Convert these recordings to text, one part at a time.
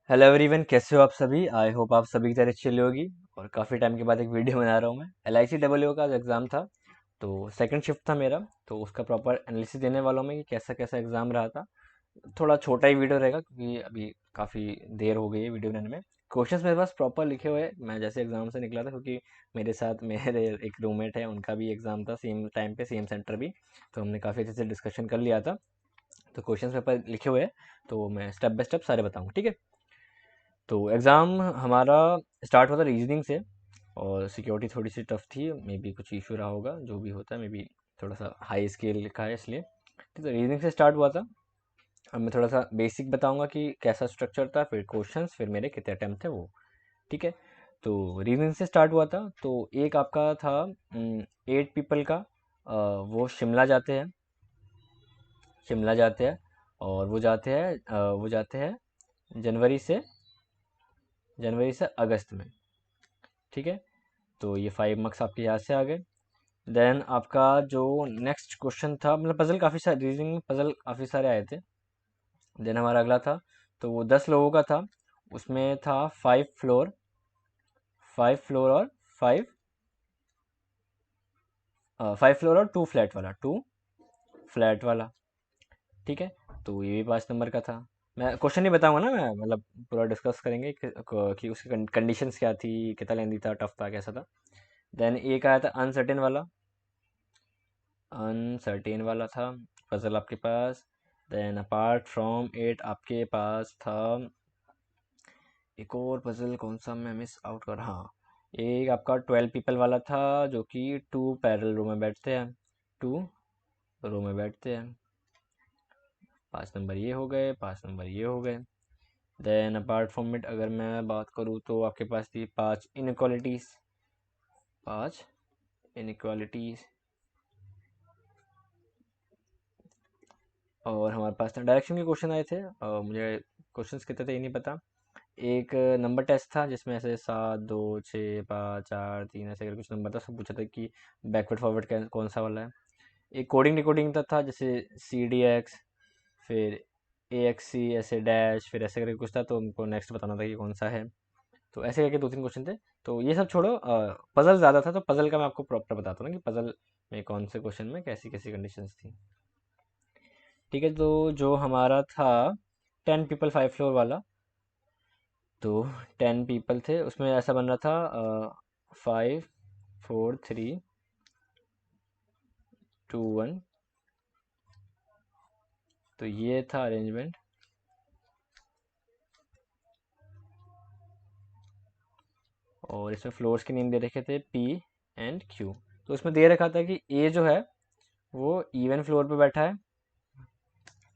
Hello everyone, कैसे हो आप सभी। आई होप आप सभी की तरह चली होगी। और काफ़ी टाइम के बाद एक वीडियो बना रहा हूँ मैं। LIC का आज एग्ज़ाम था, तो सेकंड शिफ्ट था मेरा, तो उसका प्रॉपर एनालिसिस देने वाला हूँ मैं कि कैसा कैसा एग्ज़ाम रहा था। थोड़ा छोटा ही वीडियो रहेगा क्योंकि अभी काफ़ी देर हो गई है वीडियो बनाने में। क्वेश्चंस मेरे पास प्रॉपर लिखे हुए हैं, मैं जैसे एग्ज़ाम से निकला था, क्योंकि मेरे साथ मेरे एक रूममेट है, उनका भी एग्ज़ाम था सेम टाइम पे सेम सेंटर भी। तो हमने काफ़ी अच्छे से डिस्कशन कर लिया था। तो क्वेश्चंस पेपर लिखे हुए हैं, तो मैं स्टेप बाय स्टेप सारे बताऊँगा, ठीक है। तो एग्ज़ाम हमारा स्टार्ट हुआ था रीजनिंग से, और सिक्योरिटी थोड़ी सी टफ थी, मे बी कुछ इशू रहा होगा, जो भी होता है मे बी थोड़ा सा हाई स्केल लिखा है इसलिए। ठीक है, रीजनिंग से स्टार्ट हुआ था। अब मैं थोड़ा सा बेसिक बताऊंगा कि कैसा स्ट्रक्चर था, फिर क्वेश्चंस, फिर मेरे कितने अटैम्प्ट थे वो। ठीक है। तो रीजनिंग से स्टार्ट हुआ था, तो एक आपका था 8 पीपल का। वो शिमला जाते हैं और वो जाते हैं जनवरी से जनवरी से अगस्त में। ठीक है। तो ये 5 मार्क्स आपके यहाँ से आ गए। देन आपका जो नेक्स्ट क्वेश्चन था, मतलब पजल काफ़ी सारे, रीजनिंग में पजल काफ़ी सारे आए थे। देन हमारा अगला था, तो वो 10 लोगों का था। उसमें था 5 फ्लोर, 5 फ्लोर और 5 5 फ्लोर और 2 फ्लैट वाला। ठीक है। तो ये भी 5 नंबर का था। मैं क्वेश्चन नहीं बताऊंगा ना, मैं मतलब पूरा डिस्कस करेंगे कि उसकी कंडीशंस क्या थी, कितना लेंदी था, टफ था, कैसा था। देन एक आया था अनसर्टेन वाला था पजल आपके पास। देन अपार्ट फ्रॉम इट आपके पास था एक और पजल, कौन सा मैं मिस आउट कर, हाँ, एक आपका 12 पीपल वाला था, जो कि 2 पैरेलल रो में बैठते हैं, 2 रो में बैठते हैं। 5 नंबर ये हो गए, 5 नंबर ये हो गए। देन अपार्ट फ्रॉम इट अगर मैं बात करूँ, तो आपके पास थी 5 इनक्वालिटीज, 5 इनक्वालिटीज। और हमारे पास डायरेक्शन के क्वेश्चन आए थे, मुझे क्वेश्चंस कितने थे ये नहीं पता। एक नंबर टेस्ट था, जिसमें ऐसे 7 2 6 5 4 3 ऐसे करके कुछ नंबर था, सब पूछा था कि बैकवर्ड फॉरवर्ड कौन सा वाला है। एक कोडिंग डिकोडिंग था, जैसे CDX, फिर AXC, ऐसे डैश, फिर ऐसे करके कुछ था, तो उनको नेक्स्ट बताना था कि कौन सा है। तो ऐसे करके 2 3 क्वेश्चन थे। तो ये सब छोड़ो, पजल ज़्यादा था, तो पजल का मैं आपको प्रॉपर बताता हूँ ना कि पजल में कौन से क्वेश्चन में कैसी कैसी कंडीशंस थी। ठीक है। तो जो हमारा था 10 पीपल 5 फ्लोर वाला, तो 10 पीपल थे, उसमें ऐसा बन रहा था 5 4 3 2 1। तो ये था अरेंजमेंट। और इसमें फ्लोर्स के नेम दे रखे थे P एंड Q। तो उसमें दे रखा था कि A जो है वो इवन फ्लोर पे बैठा है,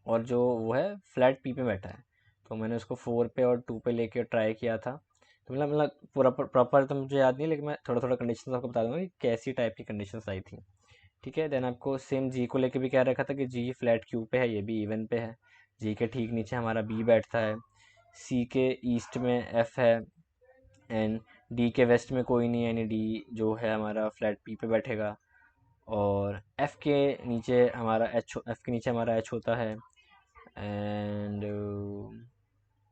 और जो वो है फ्लैट P पे बैठा है। तो मैंने उसको 4 पे और 2 पे लेके ट्राई किया था। तो मतलब पूरा प्रॉपर तो मुझे याद नहीं, लेकिन मैं थोड़ा थोड़ा कंडीशन आपको बता दूंगा कि कैसी टाइप की कंडीशंस आई थी। ठीक है। देन आपको सेम जी को लेके भी कह रखा था कि जी फ्लैट क्यू पे है, ये भी इवन पे है। जी के ठीक नीचे हमारा बी बैठता है, सी के ईस्ट में एफ है, एंड डी के वेस्ट में कोई नहीं है, यानी डी जो है हमारा फ्लैट पी पे बैठेगा। और एफ के नीचे हमारा एच होता है। एंड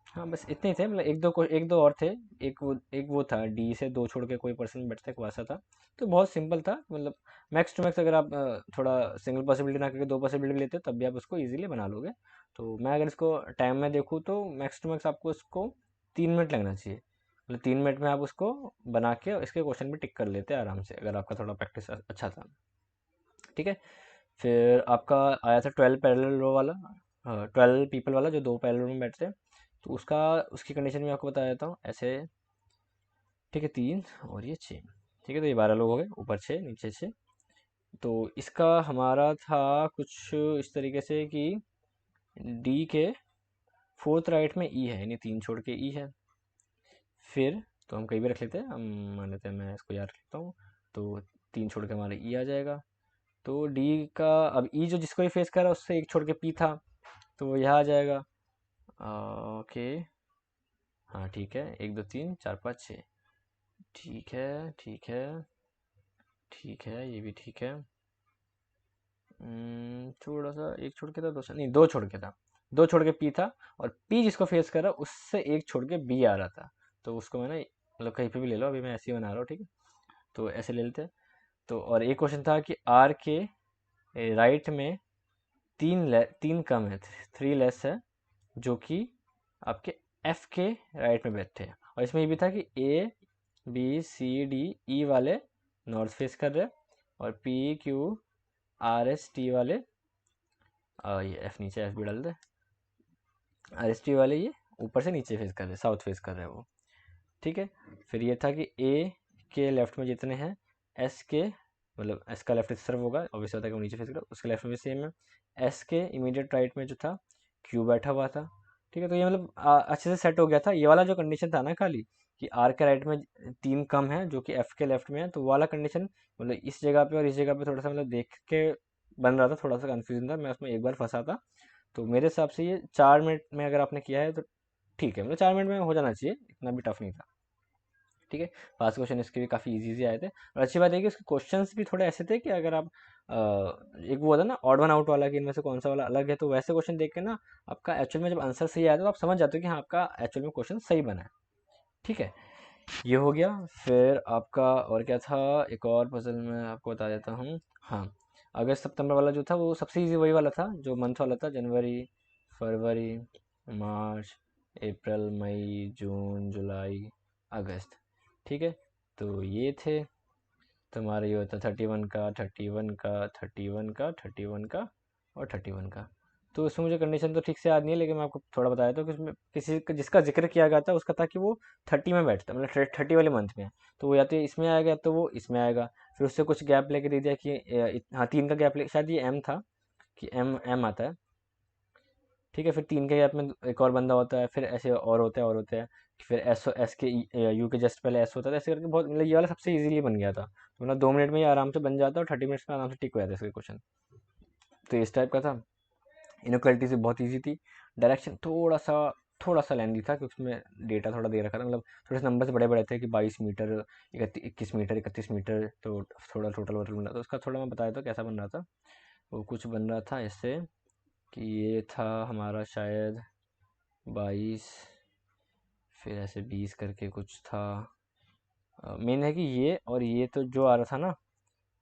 हाँ, बस इतने ही थे, मतलब एक दो और थे। एक वो था, डी से 2 छोड़ के कोई पर्सन बैठता है, वैसा था। तो बहुत सिंपल था, मतलब मैक्स टू मैक्स अगर आप थोड़ा सिंगल पॉसिबिलिटी ना करके 2 पॉसिबिलिटी लेते हो, तब भी आप उसको इजीली बना लोगे। तो मैं अगर इसको टाइम में देखूँ, तो मैक्स टू मैक्स आपको इसको 3 मिनट लगना चाहिए। मतलब 3 मिनट में आप उसको बना के इसके क्वेश्चन भी टिक कर लेते हैं आराम से, अगर आपका थोड़ा प्रैक्टिस अच्छा था। ठीक है। फिर आपका आया था 12 पीपल वाला, जो 2 पैरेलल में बैठते हैं। तो उसकी कंडीशन में आपको बता देता हूँ ऐसे। ठीक है, 3 और ये 6। ठीक है, तो ये 12 लोग हो गए, ऊपर 6 नीचे 6। तो इसका हमारा था कुछ इस तरीके से कि डी के फोर्थ राइट में ई है, यानी 3 छोड़ के ई है। फिर तो हम कहीं भी रख लेते हैं, हम मान लेते हैं, मैं इसको याद रखता हूँ। तो 3 छोड़ के हमारा ई आ जाएगा। तो डी का, अब ई जो जिसको भी फेस कर रहा है, उससे एक छोड़ के पी था, तो वो यहाँ आ जाएगा। ओके। हाँ ठीक है, 1 2 3 4 5 6। ठीक है, ठीक है, ठीक है, ये भी ठीक है। थोड़ा सा एक छोड़ के था, नहीं, 2 छोड़ के था। दो छोड़ के पी था, और पी जिसको फेस कर रहा उससे एक छोड़ के बी आ रहा था। तो उसको मैंने मतलब कहीं पे भी ले लो, अभी मैं ऐसे ही बना रहा हूँ, ठीक है। तो ऐसे ले लेते हैं। तो और एक क्वेश्चन था कि आर के राइट में तीन कम है, थ्री लेस है, जो कि आपके एफ के राइट में बैठे हैं। और इसमें ये भी था कि A B C D E वाले नॉर्थ फेस कर रहे हैं, और P Q R S T वाले ये एफ नीचे एफ भी डाल दे, आर एस टी वाले ये ऊपर से नीचे फेस कर रहे हैं, साउथ फेस कर रहे हैं वो, ठीक है। फिर ये था कि ए के लेफ्ट में जितने हैं, एस के मतलब एस का लेफ्ट इस तरफ होगा, ऑब्वियसली होता है कि वो नीचे फेस करेगा, उसके लेफ्ट में भी सेम है। एस के इमीडिएट राइट में जो था क्यू बैठा हुआ था, ठीक है। तो ये मतलब अच्छे से सेट हो गया था। ये वाला जो कंडीशन था ना खाली कि आर के राइट में तीन कम है जो कि एफ के लेफ्ट में है, तो वो वाला कंडीशन मतलब इस जगह पे और इस जगह पे थोड़ा सा मतलब देख के बन रहा था, थोड़ा सा कंफ्यूजन था, मैं उसमें एक बार फंसा था। तो मेरे हिसाब से ये 4 मिनट में अगर आपने किया है तो ठीक है, मतलब 4 मिनट में हो जाना चाहिए, इतना भी टफ नहीं था, ठीक है। पास क्वेश्चन इसके भी काफ़ी इजी इजी आए थे, और अच्छी बात है कि उसके क्वेश्चंस भी थोड़े ऐसे थे कि अगर आप एक वो होता है ना ऑड वन आउट वाला कि इनमें से कौन सा वाला अलग है, तो वैसे क्वेश्चन देख के ना आपका एक्चुअल में जब आंसर सही आया तो आप समझ जाते हो कि हाँ आपका एक्चुअल में क्वेश्चन सही बना है, ठीक है। ये हो गया। फिर आपका और क्या था, एक और पजल मैं आपको बता देता हूँ। हाँ, अगस्त सितंबर वाला जो था वो सबसे इजी वही वाला था जो मंथ वाला था, जनवरी, फरवरी, मार्च, अप्रैल, मई, जून, जुलाई, अगस्त, ठीक है। तो ये थे तुम्हारे, ये होता 31 का, 31 का, 31 का, 31 का और 31 का। तो उसमें मुझे कंडीशन तो ठीक से याद नहीं है, लेकिन मैं आपको थोड़ा बताया था कि उसमें जिसका जिक्र किया गया था उसका था कि वो 30 में बैठता, मतलब 30 वाले मंथ में। तो वो या तो इसमें आएगा तो वो इसमें आएगा। फिर उससे कुछ गैप लेके दे दिया कि हाँ 3 का गैप ले, शायद ये एम था कि एम एम आता है, ठीक है। फिर 3 के गैप में एक और बंदा होता है, फिर ऐसे और होते हैं और होते हैं। फिर एस एस के यू के जस्ट पहले एस होता था, ऐसे करके बहुत मतलब ये वाला सबसे इजीली बन गया था। तो मतलब 2 मिनट में ये आराम से बन जाता है, और 30 मिनट्स में आराम से टिक हो जाता है इसके क्वेश्चन। तो इस टाइप का था। इनक्वलिटी से बहुत ईजी थी। डायरेक्शन थोड़ा सा लेंदी था क्योंकि उसमें डेटा थोड़ा दे रखा था, मतलब थोड़े से नंबर्स बड़े बड़े थे कि 22 मीटर, 21 मीटर, 31 मीटर, तो थोड़ा टोटल वोटल बन रहा था उसका, थोड़ा मैं बताया था कैसा बन रहा था। वो कुछ बन रहा था ऐसे कि ये था हमारा शायद 22, फिर ऐसे 20 करके कुछ था। मेन है कि ये और ये तो जो आ रहा था ना,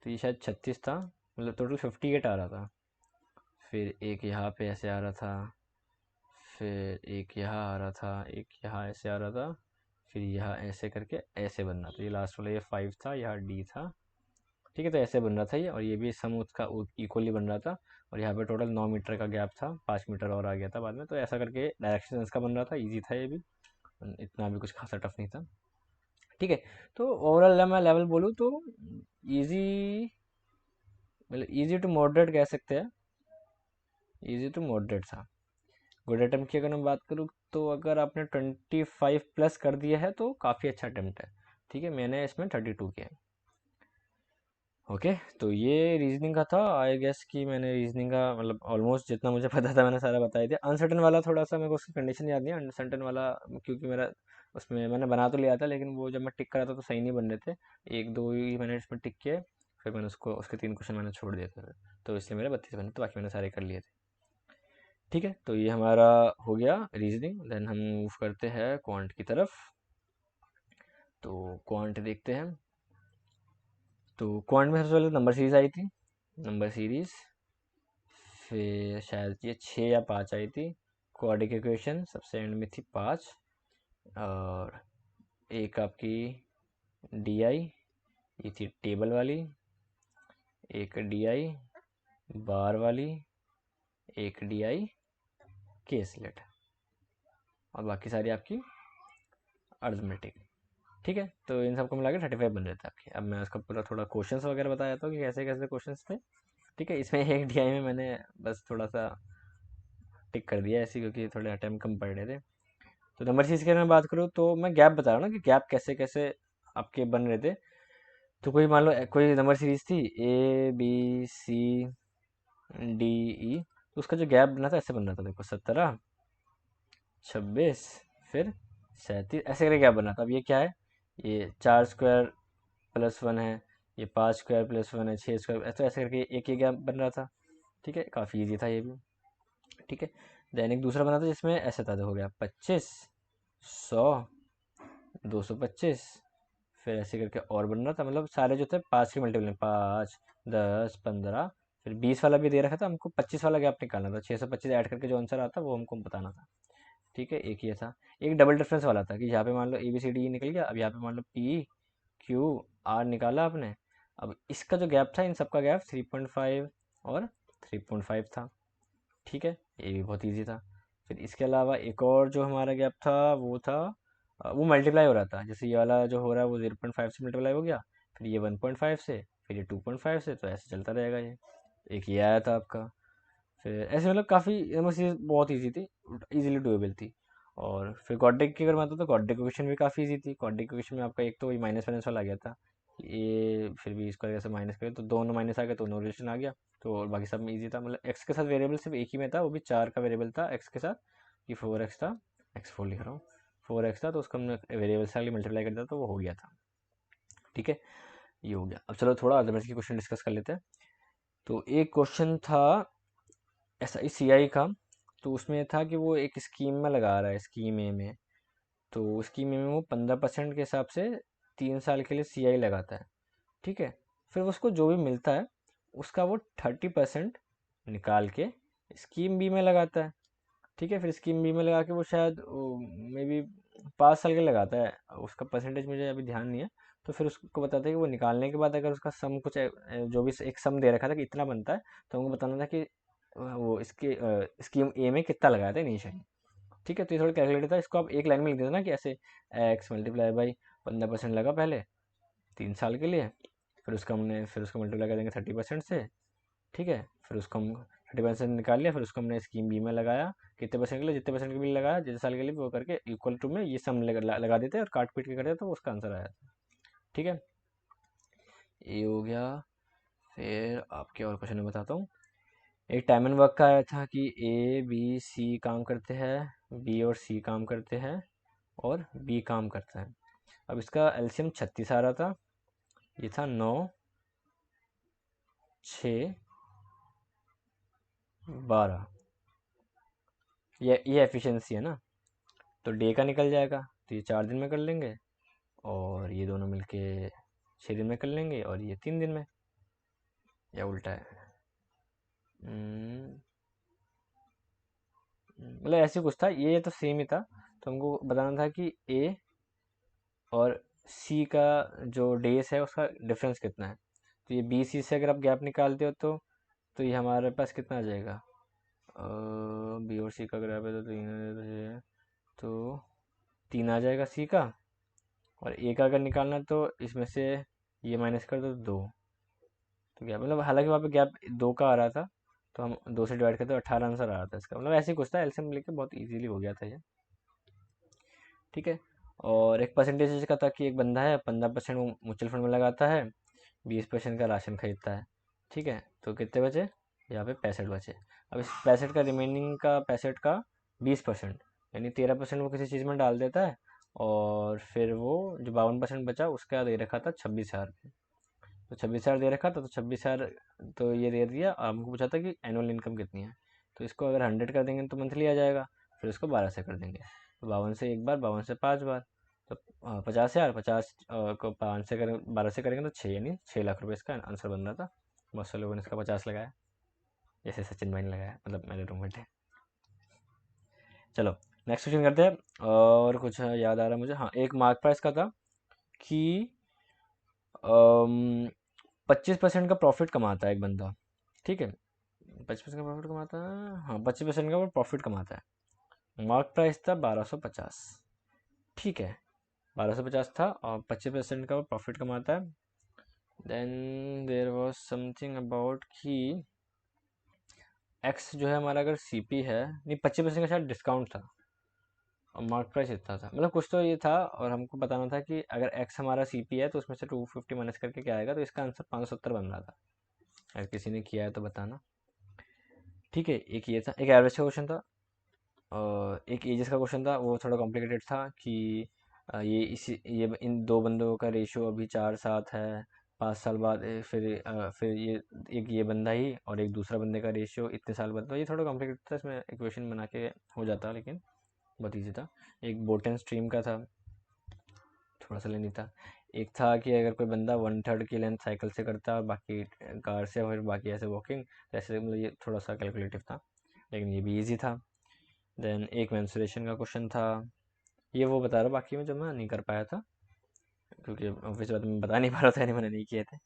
तो ये शायद 36 था, मतलब टोटल 58 आ रहा था। फिर एक यहाँ पे ऐसे आ रहा था, फिर एक यहाँ आ रहा था, एक यहाँ ऐसे आ रहा था, फिर यहाँ ऐसे करके ऐसे बन रहा था। ये लास्ट वाला ये 5 था, यहाँ डी था, ठीक है। तो ऐसे बन रहा था ये, और ये भी सम उसका इक्वली बन रहा था। और यहाँ पे टोटल 9 मीटर का गैप था, 5 मीटर और आ गया था बाद में। तो ऐसा करके डायरेक्शन इसका बन रहा था, ईजी था ये भी, इतना भी कुछ खासा टफ नहीं था, ठीक है। तो ओवरऑल मैं लेवल बोलूँ तो इजी, मतलब इजी टू मॉडरेट कह सकते हैं, इजी टू मॉडरेट था। गुड अटेम्प्ट की अगर मैं बात करूँ तो अगर आपने 25 प्लस कर दिया है तो काफ़ी अच्छा अटेम्प्ट है, ठीक है। मैंने इसमें 32 किया है, ओके। तो ये रीजनिंग का था। आई गेस कि मैंने रीजनिंग का मतलब ऑलमोस्ट जितना मुझे पता था मैंने सारा बताया दिया। अनसर्टन वाला थोड़ा सा मेरे को उसकी कंडीशन याद नहीं है, अनसर्टन वाला क्योंकि मेरा उसमें मैंने बना तो लिया था, लेकिन वो जब मैं टिक करा था तो सही नहीं बन रहे थे, एक दो ही मैंने इसमें टिक किए, फिर मैंने उसको उसके 3 क्वेश्चन मैंने छोड़ दिए थे, तो इसलिए मेरे 32 बने, तो बाकी मैंने सारे कर लिए थे, ठीक है। तो ये हमारा हो गया रीजनिंग। देन हम मूव करते हैं क्वांट की तरफ। तो क्वांट देखते हैं। तो क्वांट में सबसे पहले नंबर सीरीज आई थी, नंबर सीरीज। फिर शायद ये 6 या 5 आई थी। क्वाड्रिक इक्वेशन सबसे एंड में थी 5। और एक आपकी डी आई, ये थी टेबल वाली। एक डी आई बार वाली। एक डी आई केसलेट। और बाकी सारी आपकी अर्थमेटिक, ठीक है। तो इन सबको मिला के 35 बन रहे थे आपके। अब मैं उसका पूरा थोड़ा क्वेश्चंस वगैरह बताया था कि कैसे कैसे क्वेश्चंस थे, ठीक है। इसमें एक डी आई में मैंने बस थोड़ा सा टिक कर दिया ऐसे क्योंकि थोड़े अटैम्प्ट कम पड़ रहे थे। तो नंबर सीरीज की अगर मैं बात करूँ तो मैं गैप बता रहा हूँ ना कि गैप कैसे कैसे आपके बन रहे थे। तो कोई मान लो कोई नंबर सीरीज थी A B C D E, तो उसका जो गैप बना था ऐसे बन रहा था, देखो 17, 26, फिर 37, ऐसे करके गैप बना था। अब ये क्या है, ये 4 स्क्वायर प्लस 1 है, ये 5 स्क्वायर प्लस 1 है, 6 स्क्वायर, तो ऐसे करके एक ही गैप बन रहा था, ठीक है। काफ़ी इजी था ये भी, ठीक है। देन एक दूसरा बना था जिसमें ऐसा था, हो गया 25, 100, 225, फिर ऐसे करके और बन रहा था। मतलब सारे जो थे 5 के मल्टीपल में, 5, 10, 15, फिर 20 वाला भी दे रखा था हमको, 25 वाला गैप निकालना था, 625 ऐड करके जो आंसर आता वो हमको बताना था। ठीक है, एक ये था। एक डबल डिफरेंस वाला था कि यहाँ पे मान लो ए बी सी डी निकल गया, अब यहाँ पे मान लो पी क्यू आर निकाला आपने। अब इसका जो गैप था, इन सबका गैप 3.5 और 3.5 था। ठीक है, ये भी बहुत इजी था। फिर इसके अलावा एक और जो हमारा गैप था वो था, वो मल्टीप्लाई हो रहा था, जैसे ये वाला जो हो रहा है वो 0.5 से मल्टीप्लाई हो गया, फिर ये 1.5 से, फिर ये 2.5 से, तो ऐसे चलता रहेगा ये। एक ये आया था आपका। फिर ऐसे मतलब काफ़ी बस ये बहुत इजी थी, इजीली डुएबल थी। और फिर गॉड्रिक की अगर बात हो तो गॉड्रिक क्वेश्चन भी काफ़ी इजी थी। गॉड्रिक क्वेश्चन में आपका एक तो वही माइनस माइनस वाला आ गया था, ये फिर भी इसको ऐसे माइनस करें तो दोनों माइनस आ गया तो नो रिलेशन आ गया। तो और बाकी सब में इजी था। मतलब एक्स के साथ वेरिएबल सिर्फ एक ही में था, वो भी 4 का वेरिएबल था एक्स के साथ, कि 4x था, x4 लिख रहा हूँ, 4x था, तो उसको हमने वेरिएबल से मल्टीप्लाई कर दिया तो वो हो गया था। ठीक है, ये हो गया। अब चलो थोड़ा अल्जेब्रा की क्वेश्चन डिस्कस कर लेते हैं। तो एक क्वेश्चन था ऐसा ही सी आई का, तो उसमें था कि वो एक स्कीम में लगा रहा है, स्कीम ए में। तो स्कीम ए में वो 15% के हिसाब से 3 साल के लिए सी आई लगाता है। ठीक है, फिर उसको जो भी मिलता है उसका वो 30% निकाल के स्कीम बी में लगाता है। ठीक है, फिर स्कीम बी में लगा के वो शायद मे बी 5 साल के लगाता है, उसका परसेंटेज मुझे अभी ध्यान नहीं है। तो फिर उसको बताता है कि वो निकालने के बाद अगर उसका सम कुछ जो भी एक सम दे रखा था कि इतना बनता है, तो हमको बताना था कि वो इसके स्कीम ए में कितना लगाया था इनिशियली। ठीक है, तो ये थोड़ा कैलकुलेटर था, इसको आप एक लाइन में लिख देते ना कि ऐसे एक्स मल्टीप्लाई बाई 15% लगा पहले 3 साल के लिए, फिर उसको मल्टीप्लाई कर देंगे 30% से। ठीक है, फिर उसको हम 30% निकाल लिया, फिर उसको हमने स्कीम बी में लगाया, कितने परसेंट के लिए, जितने परसेंट के लिए लगाया, जितने साल के लिए, वो करके इक्वल टू में ये सम लगा देते और काट पीट के कर देते तो उसका आंसर आया था। ठीक है, ये हो गया। फिर आपके और क्वेश्चन में बताता हूँ। एक टाइम एंड वर्क का आया था कि ए बी सी काम करते हैं, बी और सी काम करते हैं, और बी काम करता है। अब इसका एलसीएम 36 आ रहा था। ये था 9, 6, 12। ये एफिशिएंसी है ना। तो डे का निकल जाएगा, तो ये 4 दिन में कर लेंगे, और ये दोनों मिलके 6 दिन में कर लेंगे, और ये 3 दिन में, या उल्टा है। मतलब ऐसे कुछ था, ये तो सेम ही था। तो हमको बताना था कि ए और सी का जो डेज है उसका डिफरेंस कितना है। तो ये बी सी से अगर आप गैप निकालते हो तो ये हमारे पास कितना आ जाएगा, बी और सी का गैप है तो 3 तो 3 आ जाएगा सी का, और ए का अगर निकालना है तो इसमें से ये माइनस कर दो 2। तो गैप मतलब हालांकि वहाँ पे गैप 2 का आ रहा था, तो हम 2 से डिवाइड करते तो 18 आंसर आ रहा था इसका। मतलब ऐसे ही कुछ था, एलसीएम लेके बहुत इजीली हो गया था ये। ठीक है, और एक परसेंटेज का था कि एक बंदा है 15% वो म्यूचुअल फंड में लगाता है, 20% का राशन खरीदता है। ठीक है, तो कितने बचे, यहाँ पे 65 बचे। अब इस 65 का रिमेनिंग का 65 का 20%, यानी 13% वो किसी चीज़ में डाल देता है, और फिर वो जो 52% बचा उसका दे रखा था 26,000। तो 26,000 दे रखा था, तो 26,000 तो ये दे दिया। हमको पूछा था कि एनुअल इनकम कितनी है, तो इसको अगर 100 कर देंगे तो मंथली आ जाएगा, फिर इसको 12 से कर देंगे, तो 52 से एक बार, 52 से 5 बार, तो 50,000, 50 को 5 से करें, 12 से करेंगे तो 6, यानी 6 लाख रुपए इसका आंसर बन रहा था। बहुत से लोगों ने इसका 50 लगाया, जैसे सचिन भाई ने लगाया, मतलब मेरे रूममेट है। चलो नेक्स्ट क्वेश्चन करते हैं। और कुछ याद आ रहा है मुझे, हाँ एक मार्क प्राइस का था कि 25% का प्रॉफिट कमाता है एक बंदा। ठीक है, 25% का प्रॉफिट कमाता है, हाँ 25% का वो प्रॉफिट कमाता है। मार्क प्राइस था 1250। ठीक है, 1250 था, और 25% का वो प्रॉफिट कमाता है। Then there was something about कि एक्स जो है हमारा अगर सीपी है, नहीं 25% का शायद डिस्काउंट था, और मार्क प्राइस इतना था, मतलब कुछ तो ये था। और हमको बताना था कि अगर एक्स हमारा सीपी है तो उसमें से 250 माइनस करके क्या आएगा, तो इसका आंसर 570 बन रहा था। अगर किसी ने किया है तो बताना। ठीक है, एक ये था, एक एवरेज का क्वेश्चन था, और एक एजेस का क्वेश्चन था, वो थोड़ा कॉम्प्लिकेटेड था कि ये इन दो बंदों का रेशियो अभी 4:7 है, 5 साल बाद फिर ये बंदा ही और एक दूसरा बंदे का रेशियो इतने साल बाद, तो ये थोड़ा कॉम्प्लिकेटेड था, इसमें इक्वेशन बना के हो जाता, लेकिन बहुत ईजी था। एक बोट एंड स्ट्रीम का था, थोड़ा सा लेनी था। एक था कि अगर कोई बंदा 1/3 की लेंथ साइकिल से करता है और बाकी कार से, और बाकी ऐसे वॉकिंग, ऐसे मतलब ये थोड़ा सा कैलकुलेटिव था, लेकिन ये भी ईजी था। देन एक मेंसुरेशन का क्वेश्चन था, ये वो बता रहा हूँ, बाकी में जो मैं नहीं कर पाया था क्योंकि ऑब्वियस बात मैं बता नहीं पा रहा था, मैंने नहीं किए थे।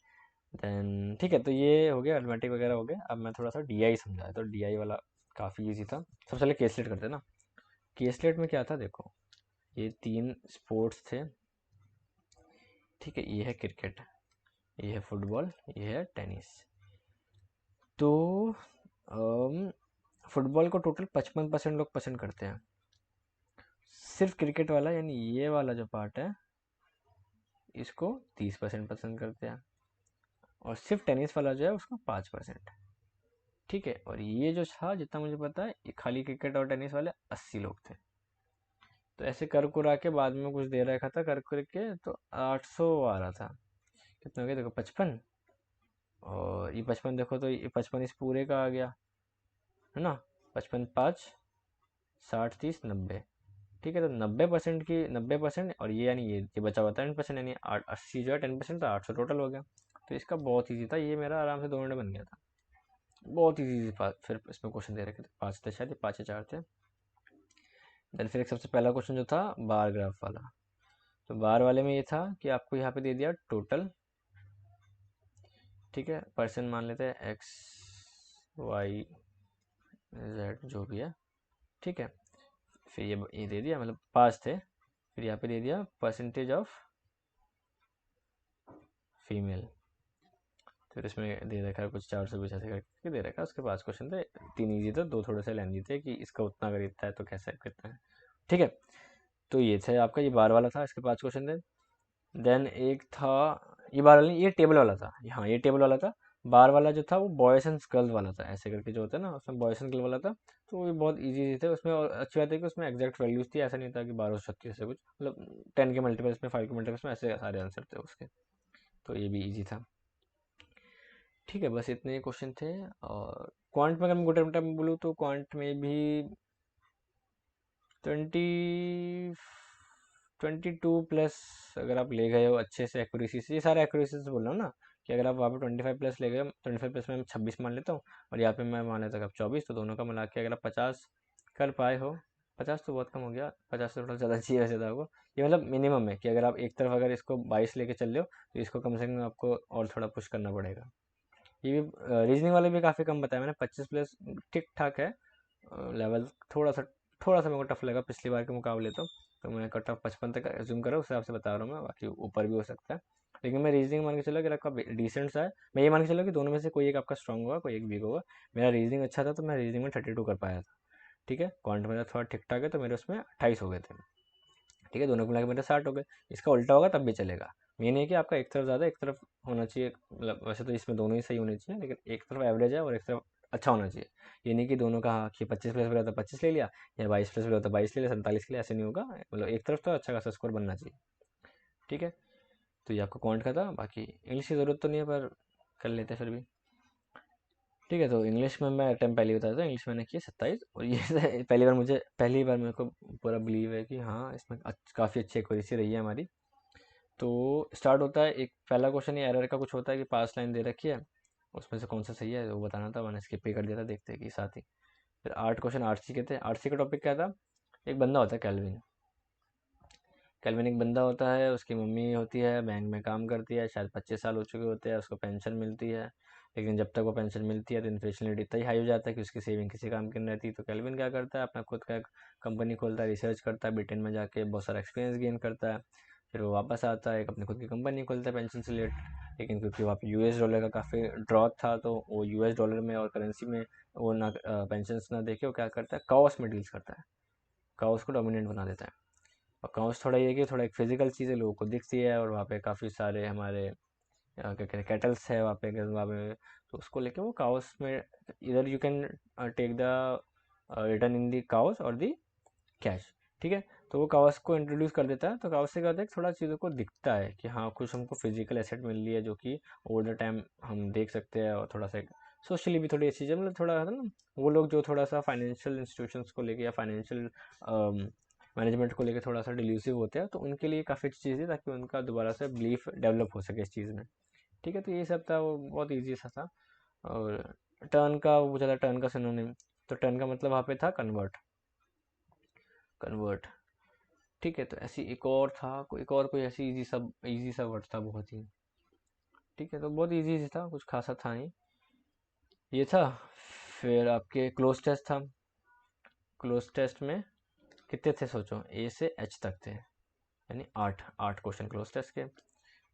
देन ठीक है, तो ये हो गया अर्थमेटिक वगैरह हो गया। अब मैं थोड़ा सा डीआई समझाया, तो डीआई वाला काफ़ी इजी था। सबसे पहले केसलेट करते हैं ना। केसलेट में क्या था, देखो ये 3 स्पोर्ट्स थे, ठीक है। ये है क्रिकेट, ये है फुटबॉल, ये है टेनिस। तो फुटबॉल को टोटल 55% लोग पसंद करते हैं। सिर्फ क्रिकेट वाला यानी ये वाला जो पार्ट है इसको 30% पसंद करते हैं, और सिर्फ टेनिस वाला जो है उसको 5%, ठीक है। और ये जो था जितना मुझे पता है, ये खाली क्रिकेट और टेनिस वाले 80 लोग थे। तो ऐसे कर कुरा के बाद में कुछ दे रखा था कर करके, तो 800 आ रहा था। कितना हो गया देखो, 55, और ये 55 देखो, तो ये 55 इस पूरे का आ गया, है ना। 55 5 60 30 90, ठीक है। तो 90% की 90%, और ये यानी ये बचा हुआ 10%, यानी 80 जो है 10%, तो 800 टोटल हो गया। तो इसका बहुत ईजी था, ये मेरा आराम से 2 मिनट बन गया था। बहुत ईजी फिर इसमें क्वेश्चन दे रखे थे, 5 थे शायद, 5 या 4 थे। देन फिर एक सबसे पहला क्वेश्चन जो था बार ग्राफ वाला, तो बार वाले में ये था कि आपको यहाँ पे दे दिया टोटल, ठीक है। परसेंट मान लेते हैं एक्स वाई जेड जो भी है, ठीक है। फिर ये दे दिया, मतलब 5 थे। फिर यहाँ पे दे दिया परसेंटेज ऑफ फीमेल, फिर इसमें दे रखा है कुछ 420 ऐसे करके दे रखा है। उसके 5 क्वेश्चन थे, 3 ईजी थे, 2 थोड़े से लेंदी थे कि इसका उतना अगर इतना है तो कैसे कितना है, ठीक है। तो ये थे आपका, ये बार वाला था, इसके 5 क्वेश्चन थे। देन एक था, ये बार वाला नहीं, ये टेबल वाला था, हाँ ये टेबल वाला था। बार वाला जो था वो बॉयज़ एंड गर्ल्स वाला था, ऐसे करके जो होता है ना, उसमें बॉयज़ एंड गर्ल वाला था। तो ये बहुत इजी थे उसमें, और अच्छी बात है कि उसमें एग्जैक्ट वैल्यूज थी, ऐसा नहीं था कि 1236 ऐसे कुछ, मतलब 10 के मल्टीपल्स में, 5 के मल्टीपल्स में, ऐसे सारे आंसर थे उसके। तो ये भी इजी था, ठीक है। बस इतने क्वेश्चन थे। और क्वांट में अगर मैं गोटे टाइम बोलूँ, तो क्वांट में भी 20 22 प्लस अगर आप ले गए हो अच्छे से एक्यूरेसी से, ये सारे एक्यूरेसी से बोल रहा हूँ ना, कि अगर आप वहाँ पे 25 प्लस ले गए, 25 प्लस में मैं 26 मान लेता हूँ, और यहाँ पे मैं मान लेता हूँ 24, तो दोनों का मिला के अगर आप 50 कर पाए हो, 50 तो बहुत कम हो गया, 50 से थोड़ा ज़्यादा चाहिए वैसे तो आपको। ये मतलब मिनिमम है कि अगर आप एक तरफ अगर इसको 22 लेके चल रहे हो, तो इसको कम से कम आपको और थोड़ा पुश करना पड़ेगा। ये भी रीजनिंग वाले भी काफ़ी कम बताया मैंने, 25 प्लस ठीक ठाक है लेवल। थोड़ा सा मेरे को टफ लगा पिछली बार के मुकाबले, तो मैं कट ऑफ 55 तक एज्यूम करा, उस हिसाब से बता रहा हूँ मैं, बाकी ऊपर भी हो सकता है। लेकिन मैं रीजनिंग मान के चलो अगर आपका डिसेंट सा है, मैं ये मान के चलो कि दोनों में से कोई एक आपका स्ट्रॉन्ग होगा, कोई एक वीक होगा। मेरा रीजनिंग अच्छा था, तो मैं रीजनिंग में 32 कर पाया था, ठीक है। क्वांट मेरा थोड़ा ठीक ठाक है, तो मेरे उसमें 28 हो गए थे, ठीक है। दोनों को मिला के मेरे 60 हो गए। इसका उल्टा होगा तब भी चलेगा। मेन है कि आपका एक तरफ ज़्यादा, एक तरफ होना चाहिए, मतलब वैसे तो इसमें दोनों ही सही होने चाहिए, लेकिन एक तरफ एवरेज है और एक तरफ अच्छा होना चाहिए। ये नहीं कि दोनों का हाँ कि 25 प्लस मिला तो 25 ले लिया, या 22 प्लस मिला तो 22 ले लिया, 47 के लिए ऐसे नहीं होगा, मतलब एक तरफ तो अच्छा खासा स्कोर बनना चाहिए, ठीक है। तो ये आपको क्वांट का था, बाकी इंग्लिश की ज़रूरत तो नहीं है, पर कर लेते फिर भी, ठीक है। तो इंग्लिश में मैं अटैम्प्ट पहली बताया था, इंग्लिश मैंने किया 27, और ये पहली बार मेरे को पूरा बिलीव है कि हाँ इसमें काफ़ी अच्छी एक्यूरेसी रही है हमारी। तो स्टार्ट होता है, एक पहला क्वेश्चन ये एरर का कुछ होता है कि पास लाइन दे रखी है, उसमें से कौन सा सही है वो बताना था, मैंने स्किप ही कर दिया था देखते कि साथ ही। फिर 8 क्वेश्चन आरसी के थे। आरसी का टॉपिक क्या था, एक बंदा होता है कैल्विन। कैल्विन एक बंदा होता है, उसकी मम्मी होती है, बैंक में काम करती है, शायद 25 साल हो चुके होते हैं, उसको पेंशन मिलती है। लेकिन जब तक वो पेंशन मिलती है तो इन्फ्लेशन रेट इतना ही हाई हो जाता है कि उसकी सेविंग किसी काम की नहीं रहती। तो कैल्विन क्या करता है, अपना खुद का कंपनी खोलता है, रिसर्च करता है, ब्रिटेन में जाके बहुत सारा एक्सपीरियंस गेन करता है। फिर वो वापस आता है, एक अपनी खुद की कंपनी खोलता है पेंशन से रिलेटेड। लेकिन क्योंकि वहाँ पे यूएस डॉलर का काफ़ी ड्रॉट था, तो वो यूएस डॉलर में और करेंसी में वो ना पेंशन ना देके वो क्या करता है, काओस में डील्स करता है, काओस को डोमिनेंट बना देता है। और काउंस थोड़ा ये कि थोड़ा एक फिजिकल चीज़ है, लोगों को दिखती है, और वहाँ पे काफ़ी सारे हमारे क्या कहते हैं कैटल्स है वहाँ पे, तो उसको लेके वो काउस में इधर you can take the return in the cows और दी कैश, ठीक है। तो वो कावस को इंट्रोड्यूस कर देता है। तो कावस से क्या होता है कि थोड़ा चीज़ों को दिखता है कि हाँ कुछ हमको फिजिकल एसेट मिल रही है जो कि ओवर द टाइम हम देख सकते हैं, और थोड़ा सा सोशली भी थोड़ी अच्छी चीज़ मतलब थोड़ा है ना, वो लोग जो थोड़ा सा फाइनेंशियल इंस्टीट्यूशंस को लेके या फाइनेंशियल मैनेजमेंट को लेके थोड़ा सा डिल्यूसिव होते हैं, तो उनके लिए काफ़ी अच्छी चीज़ है ताकि उनका दोबारा से बिलीफ डेवलप हो सके इस चीज़ में। ठीक है, तो ये सब था, वो बहुत ईजी सा था। और टर्न का वो पूछा था, टर्न का सिनोनिम, तो टर्न का मतलब वहाँ पे था कन्वर्ट, कन्वर्ट। ठीक है, तो ऐसी एक और था, एक और कोई ऐसी इजी सा वर्ड था बहुत ही। ठीक है, तो बहुत इजी था, कुछ खासा था नहीं, ये था। फिर आपके क्लोज टेस्ट था। क्लोज टेस्ट में कितने थे सोचो, ए से एच तक थे, यानी 8 क्वेश्चन क्लोज टेस्ट के।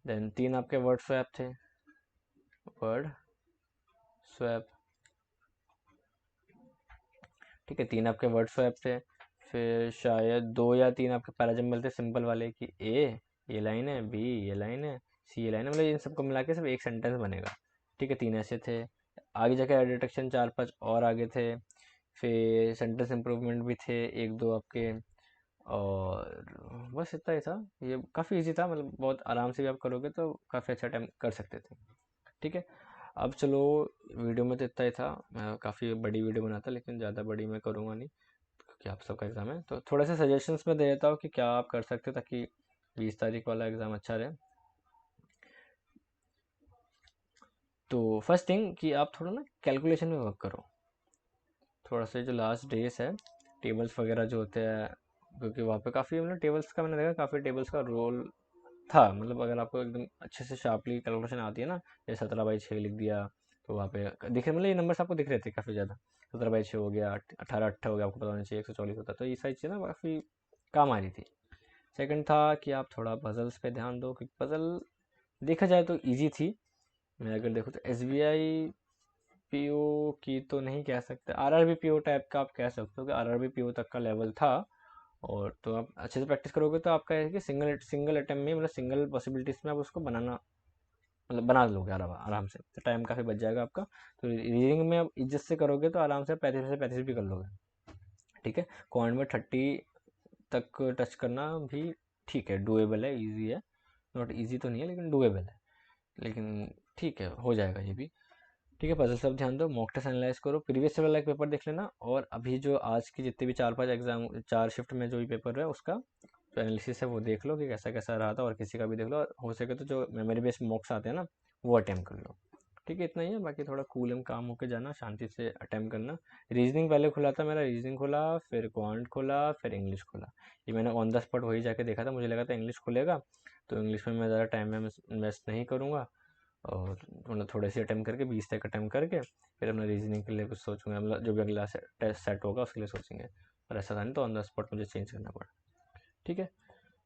देन 3 आपके वर्ड स्वैप थे, वर्ड स्वैप। ठीक है, 3 आपके वर्ड स्वैप थे। फिर शायद 2 या 3 आपके पैराजम्बल थे, सिंपल वाले कि ए ये लाइन है, बी ये लाइन है, सी ये लाइन है, मतलब इन सबको मिला के सिर्फ एक सेंटेंस बनेगा। ठीक है, 3 ऐसे थे। आगे जाके डिटेक्शन 4-5 और आगे थे। फिर सेंटेंस इम्प्रूवमेंट भी थे 1-2 आपके, और बस इतना ही था। ये काफ़ी इजी था, मतलब बहुत आराम से भी आप करोगे तो काफ़ी अच्छा टाइम कर सकते थे। ठीक है, अब चलो, वीडियो में तो इतना ही था। मैं काफ़ी बड़ी वीडियो बनाता लेकिन ज़्यादा बड़ी मैं करूँगा नहीं, क्योंकि आप सबका एग्ज़ाम है। तो थोड़े से सजेशंस मैं दे देता हूँ कि क्या आप कर सकते हो ताकि 20 तारीख वाला एग्ज़ाम अच्छा रहे। तो फर्स्ट थिंग कि आप थोड़ा ना कैलकुलेशन में वर्क करो, थोड़ा सा जो लास्ट डेज है, टेबल्स वगैरह जो होते हैं, क्योंकि वहाँ पे काफ़ी मतलब टेबल्स का मैंने देखा, काफ़ी टेबल्स का रोल था। मतलब अगर आपको एकदम अच्छे से शार्पली कैलकुलेशन आती है ना, जैसे 17/6 लिख दिया, तो वहाँ पे दिखे, मतलब ये नंबर्स आपको दिख रहे थे काफ़ी ज़्यादा। 17/6 हो गया, 18/8 हो गया, आपको पता होना चाहिए 144 होता, तो ये सारी चीज़ें ना काफ़ी काम आ रही थी। सेकंड था कि आप थोड़ा पजल्स पे ध्यान दो, क्योंकि पजल देखा जाए तो ईजी थी। मैं अगर देखो तो एस बी आई पीओ की तो नहीं कह सकते, R R B PO type का आप कह सकते हो कि आर आर बी पीओ तक का लेवल था। और तो आप अच्छे से प्रैक्टिस करोगे तो आपका है कि सिंगल सिंगल अटेम्प्ट में, मतलब सिंगल पॉसिबिलिटीज में आप उसको बनाना, मतलब बना लोगे आराम आराम से, तो टाइम काफ़ी बच जाएगा आपका। तो रीडिंग में आप इज्जत से करोगे तो आराम से 35 से 35 भी कर लोगे। ठीक है, क्वांट में 30 तक टच करना भी ठीक है, डुएबल है, ईजी है। नॉट ईजी तो नहीं है लेकिन डुएबल है, लेकिन ठीक है, हो जाएगा ये भी। ठीक है, पजल सब ध्यान दो, मॉक टेस्ट एनालाइज करो, प्रीवियस वाला एक पेपर देख लेना, और अभी जो आज की जितने भी 4-5 एग्जाम, 4 शिफ्ट में जो भी पेपर है उसका जो एनालिसिस है वो देख लो कि कैसा कैसा रहा था, और किसी का भी देख लो, और हो सके तो जो मेमोरी बेस्ड मॉक्स आते हैं ना वो अटेम्प्ट कर लो। ठीक है, इतना ही है, बाकी थोड़ा कूल एम काम होके जाना, शांति से अटेम्प्ट करना। रीजनिंग पहले खुला था मेरा, रीजनिंग खुला, फिर क्वांट खुला, फिर इंग्लिश खुला। ये मैंने ऑन द स्पॉट वही जाके देखा था, मुझे लगा था इंग्लिश खुलेगा, तो इंग्लिश में मैं ज़्यादा टाइम में इन्वेस्ट नहीं करूँगा, और मतलब थोड़े से अटेम्प्ट करके 20 तक अटेम्प्ट करके फिर अपना रीजनिंग के लिए कुछ सोचूंगा, मतलब जो भी अगला टेस्ट सेट होगा उसके लिए सोचेंगे। और ऐसा था नहीं तो ऑन द स्पॉट मुझे चेंज करना पड़ा। ठीक है,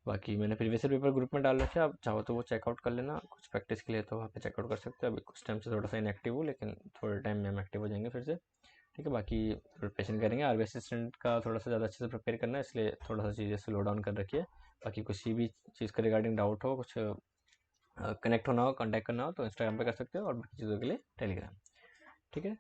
बाकी मैंने प्रीवियस पेपर ग्रुप में डाल रखे, आप चाहो तो वो चेकआउट कर लेना, कुछ प्रैक्टिस के लिए तो वहाँ पे चेकआउट कर सकते हो। अभी कुछ टाइम से थोड़ा सा इनएक्टिव हूँ, लेकिन थोड़े टाइम में हम एक्टिव हो जाएंगे फिर से। ठीक है, बाकी प्रिपरेशन करेंगे, आर बी असिस्टेंट का थोड़ा सा ज़्यादा अच्छे से प्रिपेयर करना है, इसलिए थोड़ा सा चीज़ें स्लो डाउन कर रखी है। बाकी किसी भी चीज़ के रिगार्डिंग डाउट हो, कुछ कनेक्ट होना हो, कांटेक्ट करना हो, तो इंस्टाग्राम पे कर सकते हो, और बाकी चीज़ों के लिए टेलीग्राम। ठीक है।